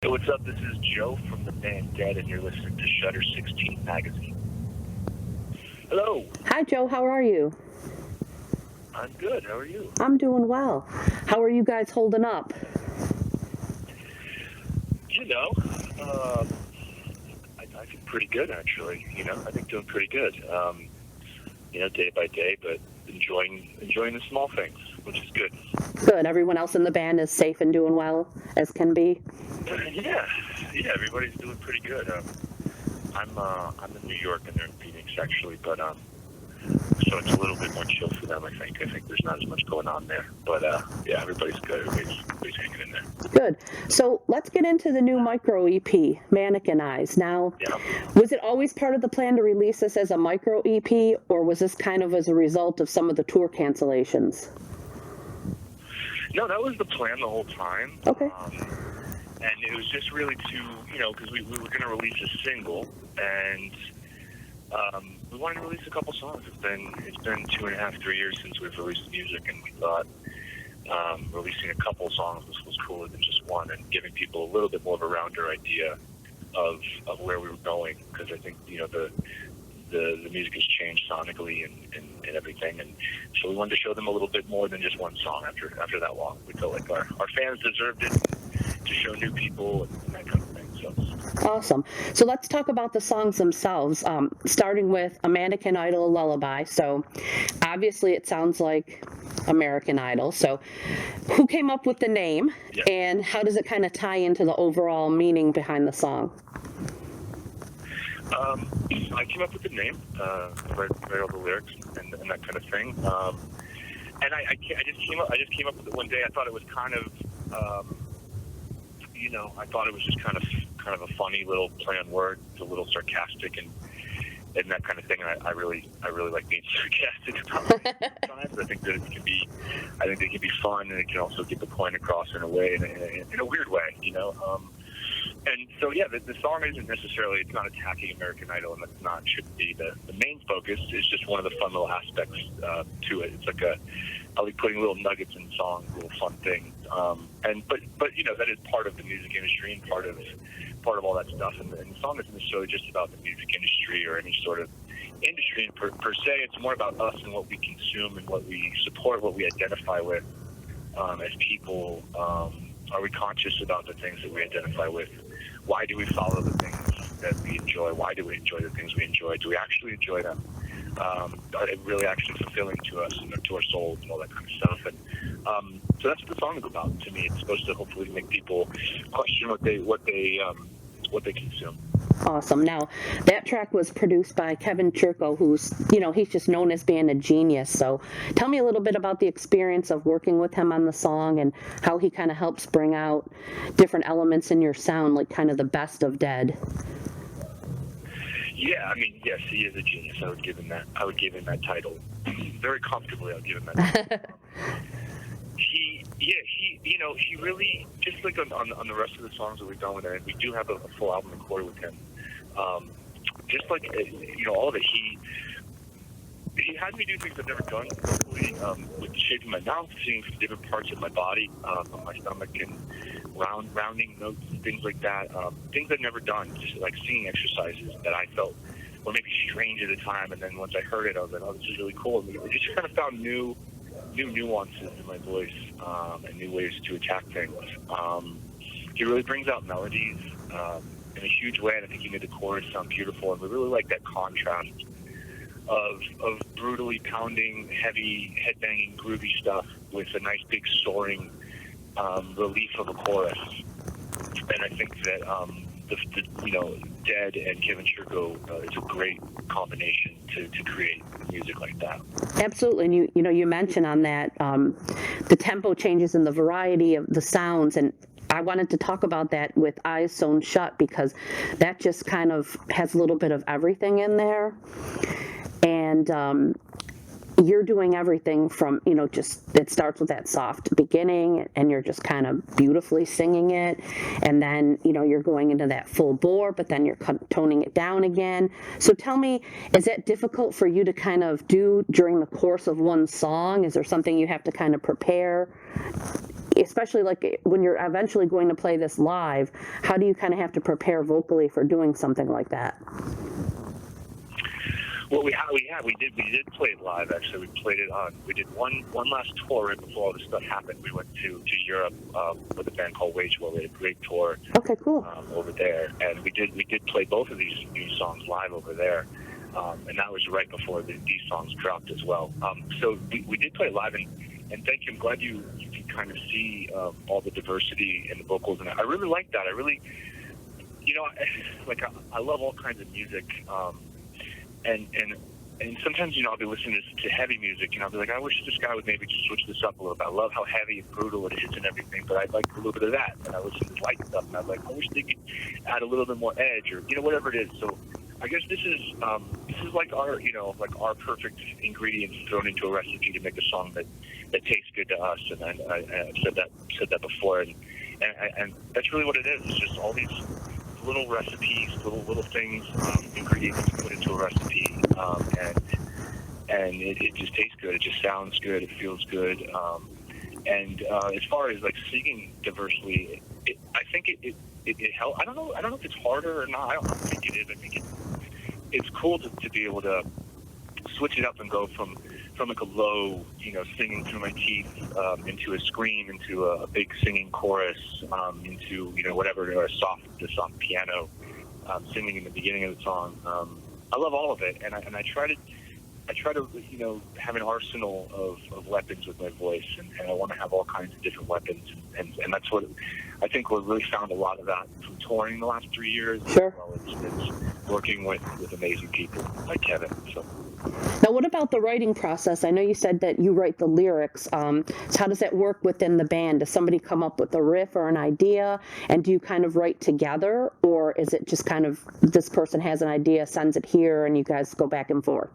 Hey, what's up? This is Joe from the band Dead, and you're listening to Shutter 16 Magazine. Hello. Hi, Joe. How are you? I'm good. How are you? I'm doing well. How are you guys holding up? You know, I think pretty good, actually. I think doing pretty good. Day by day, but enjoying the small things, which is good. Good. Everyone else in the band is safe and doing well as can be. Yeah. Everybody's doing pretty good. I'm in New York and they're in Phoenix, actually, but so it's a little bit more chill for them. I think there's not as much going on there, but yeah, everybody's good. Everybody's hanging in there. Good. So let's get into the new micro EP, Mannequin Eyes. Now, Yeah. Was it always part of the plan to release this as a micro EP, or was this kind of as a result of some of the tour cancellations? No, that was the plan the whole time. Okay. And it was just really because we were going to release a single, and we wanted to release a couple songs. It's been 2.5, 3 years since we've released music, and we thought releasing a couple songs was cooler than just one, and giving people a little bit more of a rounder idea of where we were going. Because I think the music has changed sonically and everything, and so we wanted to show them a little bit more than just one song after that long. We felt like our fans deserved it, to show new people and that kind of thing. So. Awesome. So let's talk about the songs themselves, starting with American Idol Lullaby. So obviously it sounds like American Idol. So who came up with the name, Yeah. and how does it kind of tie into the overall meaning behind the song? I came up with the name, write all the lyrics and that kind of thing. And I just came up with it one day. I thought it was kind of, I thought it was just kind of a funny little play on words. It's a little sarcastic and that kind of thing. And I really like being sarcastic about it sometimes. I think that it can be fun, and it can also get the point across in a way, in a weird way, And so, yeah, the song isn't necessarily, it's not attacking American Idol, and that's not, shouldn't be the main focus. It's just one of the fun little aspects to it. It's like I like putting little nuggets in songs, little fun things. But that is part of the music industry and part of all that stuff. And the song isn't necessarily just about the music industry or any sort of industry per se. It's more about us and what we consume and what we support, what we identify with as people. Are we conscious about the things that we identify with? Why do we follow the things that we enjoy? Why do we enjoy the things we enjoy? Do we actually enjoy them? Are they really actually fulfilling to us and to our souls and all that kind of stuff? And so that's what the song is about to me. It's supposed to hopefully make people question what they consume. Awesome. Now, that track was produced by Churko, who's, he's just known as being a genius. So tell me a little bit about the experience of working with him on the song and how he kind of helps bring out different elements in your sound, like kind of the best of Dead. Yeah, yes, he is a genius. I would give him that title. Very comfortably, I'll give him that title. He really, just like on the rest of the songs that we've done with him, and we do have a full album recorded with him. Just like, all of it, he had me do things I've never done, probably, with shaping my mouth, seeing different parts of my body, on my stomach, and rounding notes and things like that. Things I've never done, just like singing exercises that I felt were maybe strange at the time, and then once I heard it, I was like, oh, this is really cool. And I just kind of found new nuances in my voice, and new ways to attack things. He really brings out melodies in a huge way, and I think he made the chorus sound beautiful, and we really like that contrast of brutally pounding, heavy, headbanging, groovy stuff with a nice big soaring relief of a chorus. And I think that Dead and Kevin Churko is a great combination to create music like that. Absolutely. And you mentioned on that the tempo changes and the variety of the sounds, and I wanted to talk about that with Eyes Sewn Shut, because that just kind of has a little bit of everything in there. And you're doing everything from, just, it starts with that soft beginning, and you're just kind of beautifully singing it. And then, you're going into that full bore, but then you're toning it down again. So tell me, is that difficult for you to kind of do during the course of one song? Is there something you have to kind of prepare especially like when you're eventually going to play this live, how do you kind of have to prepare vocally for doing something like that? Well, we did play it live. Actually, we did one last tour right before all this stuff happened. We went to Europe with a band called Wage War. We had a great tour. Okay, cool. Over there, and we did play both of these new songs live over there, and that was right before these songs dropped as well. So we did play live, and thank you. I'm glad you can kind of see all the diversity in the vocals, and I really like that. I really, I love all kinds of music. And sometimes, I'll be listening to heavy music, and I'll be like, I wish this guy would maybe just switch this up a little bit. I love how heavy and brutal it is and everything, but I'd like a little bit of that. And I listen to light stuff, and I'm like, I wish they could add a little bit more edge, or whatever it is. So I guess this is like our perfect ingredients thrown into a recipe to make a song that tastes good to us. And I've said that before, and that's really what it is. It's just all these little recipes, little things, ingredients to put into a recipe, and it just tastes good. It just sounds good. It feels good. And as far as like singing diversely, I think it helps. I don't know if it's harder or not. I don't think it is. I think it's cool to be able to switch it up and go from like a low, singing through my teeth, into a scream, into a big singing chorus, into whatever, or the soft piano singing in the beginning of the song. I love all of it, and I try to have an arsenal of weapons with my voice, and I want to have all kinds of different weapons, and that's what I think we've really found a lot of that from touring the last 3 years. Sure. Well, it's working with amazing people like Kevin. So. Now, what about the writing process? I know you said that you write the lyrics. So how does that work within the band? Does somebody come up with a riff or an idea, and do you kind of write together, or is it just kind of this person has an idea, sends it here, and you guys go back and forth?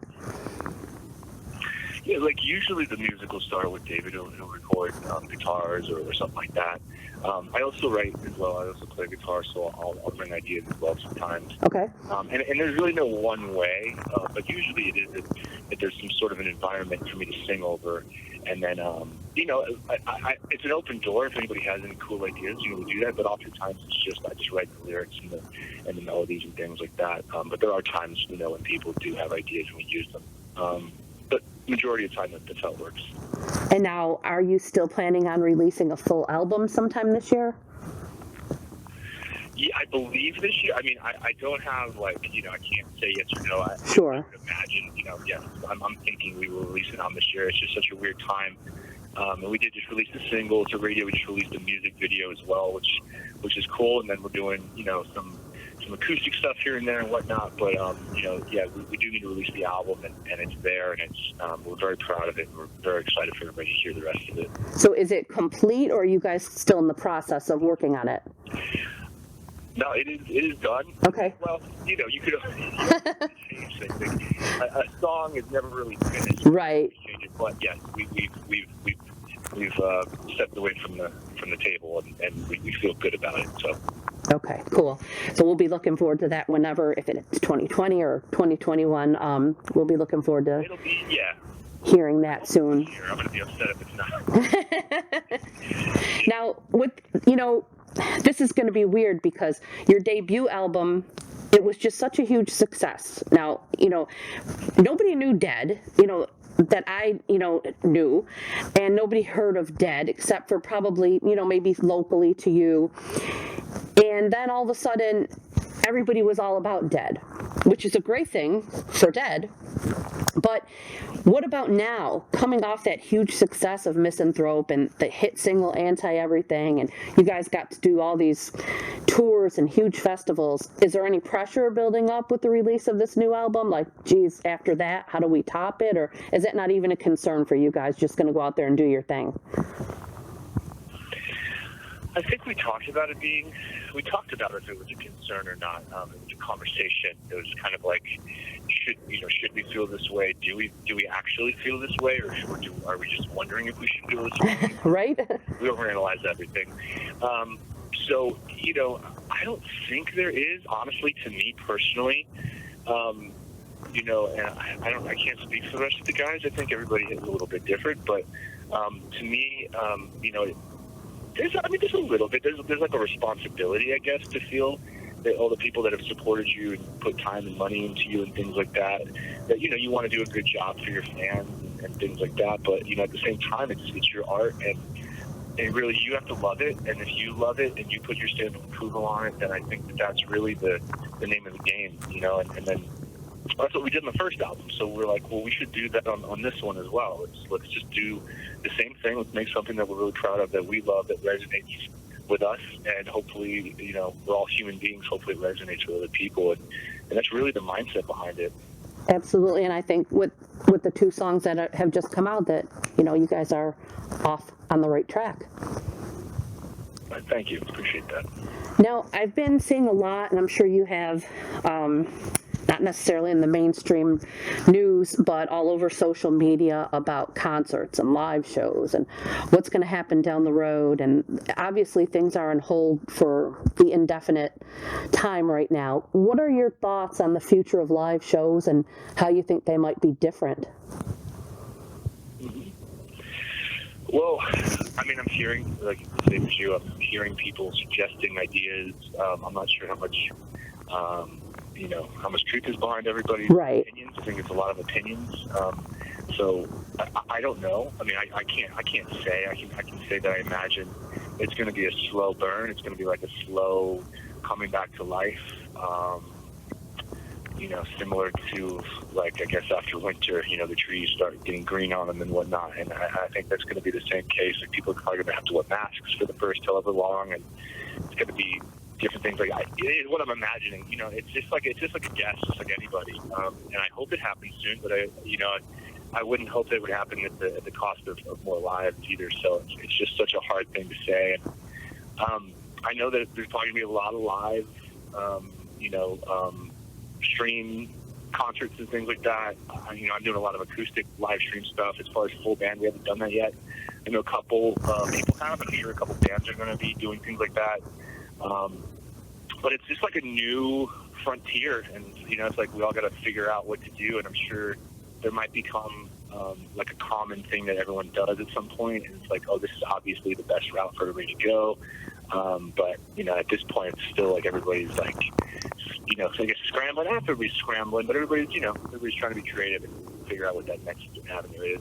Yeah, like usually the music will start with David who'll record guitars or something like that. I also write as well. I also play guitar, so I'll bring ideas as well sometimes. Okay. And there's really no one way, but usually it is that there's some sort of an environment for me to sing over. And then, it's an open door. If anybody has any cool ideas, we do that. But oftentimes I just write the lyrics and the melodies and things like that. But there are times, when people do have ideas and we use them. But majority of the time, that's how it works. And now, are you still planning on releasing a full album sometime this year? Yeah, I believe this year. I mean, I don't have, I can't say yes or no. Sure. I would imagine, yes, I'm thinking we will release it on this year. It's just such a weird time. And we did just release the single to radio. We just released a music video as well, which is cool. And then we're doing, some acoustic stuff here and there and whatnot. But, we do need to release the album, and it's there, and it's we're very proud of it. And we're very excited for everybody to hear the rest of it. So is it complete, or are you guys still in the process of working on it? No, it is done. Okay. Well, you could change things. A song is never really finished. Right. Change it, but yes, we've stepped away from the table, and we feel good about it. So. Okay, cool. So we'll be looking forward to that whenever, if it's 2020 or 2021, we'll be looking forward to hearing that soon. I'm going to be upset if it's not. Now, this is going to be weird because your debut album, it was just such a huge success. Now, nobody knew Dead, that I, knew, and nobody heard of Dead except for probably, maybe locally to you. And then all of a sudden, everybody was all about Dead, which is a great thing for Dead. But what about now, coming off that huge success of Misanthrope and the hit single Anti-Everything, and you guys got to do all these tours and huge festivals, is there any pressure building up with the release of this new album? Like, geez, after that, how do we top it? Or is that not even a concern for you guys, just going to go out there and do your thing? I think we talked about if it was a concern or not. It was a conversation. It was kind of like, should we feel this way? Do we actually feel this way, or are we just wondering if we should feel this way? Right. We overanalyze everything. So I don't think there is. Honestly, to me personally, and I can't speak for the rest of the guys. I think everybody is a little bit different, but to me, There's a little bit. There's like a responsibility, I guess, to feel that all the people that have supported you and put time and money into you and things like that, that, you know, you want to do a good job for your fans and things like that. But, you know, at the same time, it's your art, and really you have to love it. And if you love it and you put your stamp of approval on it, then I think that's really the name of the game, you know. And then that's what we did in the first album. So we're like, well, we should do that on this one as well. Let's just do the same thing. Let's make something that we're really proud of, that we love, that resonates with us, and hopefully, you know, we're all human beings. Hopefully it resonates with other people, and that's really the mindset behind it. Absolutely. And I think with the 2 songs that have just come out, that, you know, you guys are off on the right track. Thank you. Appreciate that. Now, I've been seeing a lot, and I'm sure you have, not necessarily in the mainstream news, but all over social media, about concerts and live shows and what's going to happen down the road. And obviously things are on hold for the indefinite time right now. What are your thoughts on the future of live shows and how you think they might be different? Well, I mean, I'm hearing, like the same as you, I'm hearing people suggesting ideas. I'm not sure how much, you know, how much truth is behind everybody's opinions. I think it's a lot of opinions. So I don't know. I mean, I can't say. I can say that I imagine it's going to be a slow burn. It's going to be like a slow coming back to life. You know, similar to, like, I guess after winter, you know, the trees start getting green on them and whatnot. And I think that's going to be the same case. Like, people are probably going to have to wear masks for the first however long, and it's going to be different things. Like, it is what I'm imagining. You know, it's just like a guess, just like anybody. And I hope it happens soon, but I wouldn't hope that it would happen at the cost of more lives either. So it's just such a hard thing to say. And I know that there's probably going to be a lot of live, stream concerts and things like that. You know, I'm doing a lot of acoustic live stream stuff. As far as full band, we haven't done that yet. I know a couple people kind of, I'm sure a couple bands are going to be doing things like that. But it's just like a new frontier, and, you know, it's like we all got to figure out what to do, and I'm sure there might become like a common thing that everyone does at some point, and it's like, oh, this is obviously the best route for everybody to go. But, you know, at this point, it's still like everybody's like, you know, so I guess scrambling. Not everybody's scrambling, but everybody's trying to be creative and figure out what that next avenue is.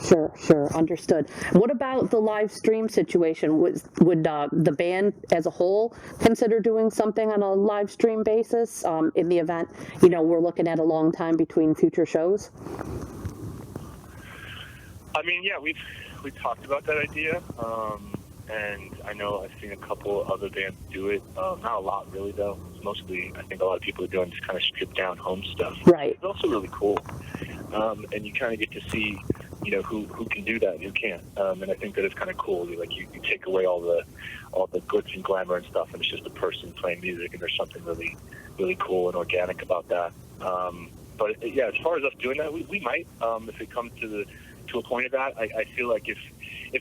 Sure, understood. What about the live stream situation? Would the band as a whole consider doing something on a live stream basis in the event, you know, we're looking at a long time between future shows? I mean, yeah, we've talked about that idea, and I know I've seen a couple other bands do it. Not a lot, really, though. It's mostly, I think a lot of people are doing just kind of stripped down home stuff. Right. It's also really cool, and you kind of get to see, you know, who can do that and who can't. And I think that it's kind of cool. You take away all the glitz and glamour and stuff, and it's just a person playing music, and there's something really, really cool and organic about that. But yeah, as far as us doing that, we might, if it comes to a point of that. I feel like if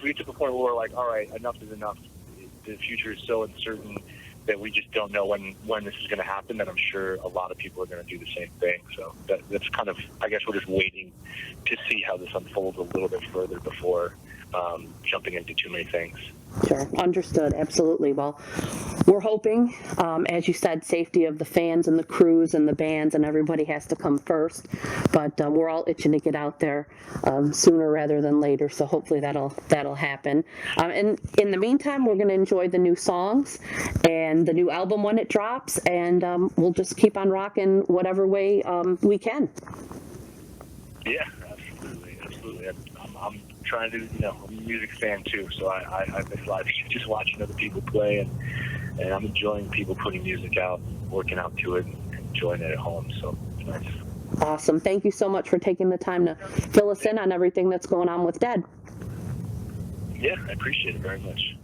we get to the point where we're like, all right, enough is enough, the future is so uncertain that we just don't know when this is going to happen, then I'm sure a lot of people are going to do the same thing. So that's kind of, I guess we're just waiting to see how this unfolds a little bit further before jumping into too many things. Sure, understood, absolutely. Well, we're hoping, as you said, safety of the fans and the crews and the bands and everybody has to come first, but we're all itching to get out there sooner rather than later, so hopefully that'll happen. And in the meantime, we're going to enjoy the new songs and the new album when it drops, and we'll just keep on rocking whatever way we can. Yeah, absolutely. I'm trying to, you know, I'm a music fan too, so I miss live just watching other people play, and I'm enjoying people putting music out, working out to it, and enjoying it at home, so it's nice. Awesome. Thank you so much for taking the time to fill us in on everything that's going on with DED. Yeah, I appreciate it very much.